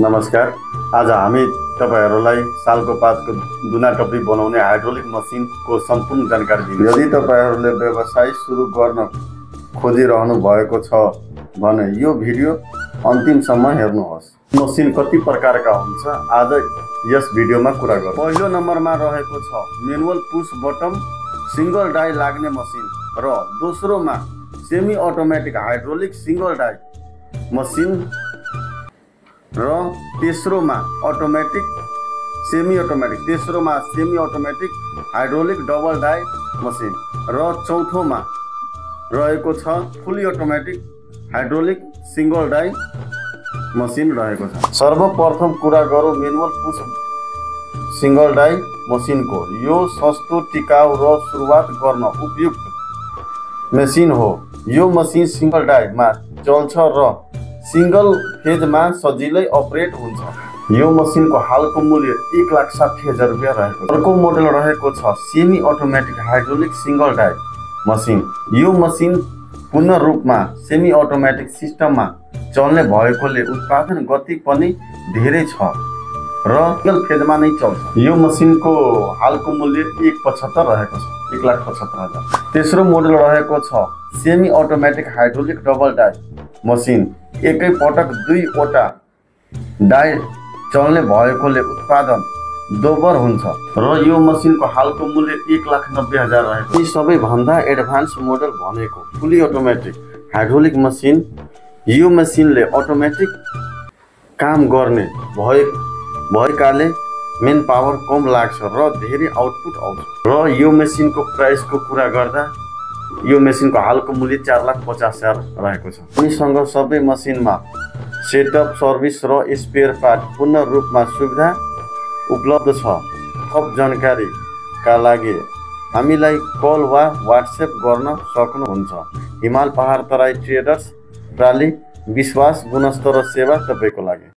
नमस्कार। आज हामी तपाईहरुलाई सालको पातको दुना टपरी बनाउने हाइड्रोलिक मसिनको सम्पूर्ण जानकारी दिन्छौँ। यदि तपाईहरुले व्यवसाय सुरु गर्न खोजिरहनु भएको छ भने यो भिडियो अन्तिमसम्म हेर्नुहोस्। मसिन कति प्रकारका हुन्छ आज यस भिडियोमा कुरा गरौँ। पहिलो नम्बरमा रहेको छ manual push button single die लाग्ने मसिन र दोस्रोमा semi automatic hydraulic single die machine र तेस्रोमा semi automatic hydraulic double die machine र चौथोमा रहेको छ fully automatic hydraulic single die machine रहेको छ। सर्वप्रथम कुरा गरौँ म्यानुअल पुश सिंगल डाई मसिनको। यो सस्तो, टिकाउ र सुरुवात गर्न उपयुक्त मसिन हो। यो मसिन सिंगल डाईमा चल्छ र सिंगल फेजमा सजिलै अपरेट हुन्छ। यो मसिनको हालको मूल्य 1,60,000 रुपैयाँ रहेको छ। अर्को मोडल रहेको छ semi automatic hydraulic single die machine. यो मसिन पूर्ण रूपमा सेमी अटोमेटिक सिस्टममा चल्ने भएकोले उत्पादन गति पनि धेरै छ र सिंगल फेजमा नै चल्छ। यो मसिनको हालको मूल्य 1,75,000 रहेको छ, 1,75,000। तेस्रो मोडल रहेको छ semi automatic hydraulic double die machine. एकै पटक 2 वटा डाई चल्ने भएकोले उत्पादन दोब्बर हुन्छ र यो मसिनको हालको मूल्य 1,90,000 रहेको छ। यी सबैभन्दा एडभान्स मोडल भनेको फुली अटोमेटिक हाइड्रोलिक मसिन। यो मसिनले अटोमेटिक काम गर्ने भएकाले मेन पावर कम लाग्छ र धेरै आउटपुट आउँछ। र यो मसिनको प्राइसको कुरा गर्दा यो मसिनको हालको मूल्य 4,50,000 रहेको छ। हामीसँग सबै मसिनमा सेटअप, सर्भिस र स्पेयर पार्ट पूर्ण रूपमा सुविधा उपलब्ध छ। थप जानकारीका लागि हामीलाई कल वा व्हाट्सएप गर्न सक्नुहुन्छ। हिमाल पहाड तराई ट्रेडर्स प्राली, विश्वास, गुणस्तर र सेवा तपाईको लागि।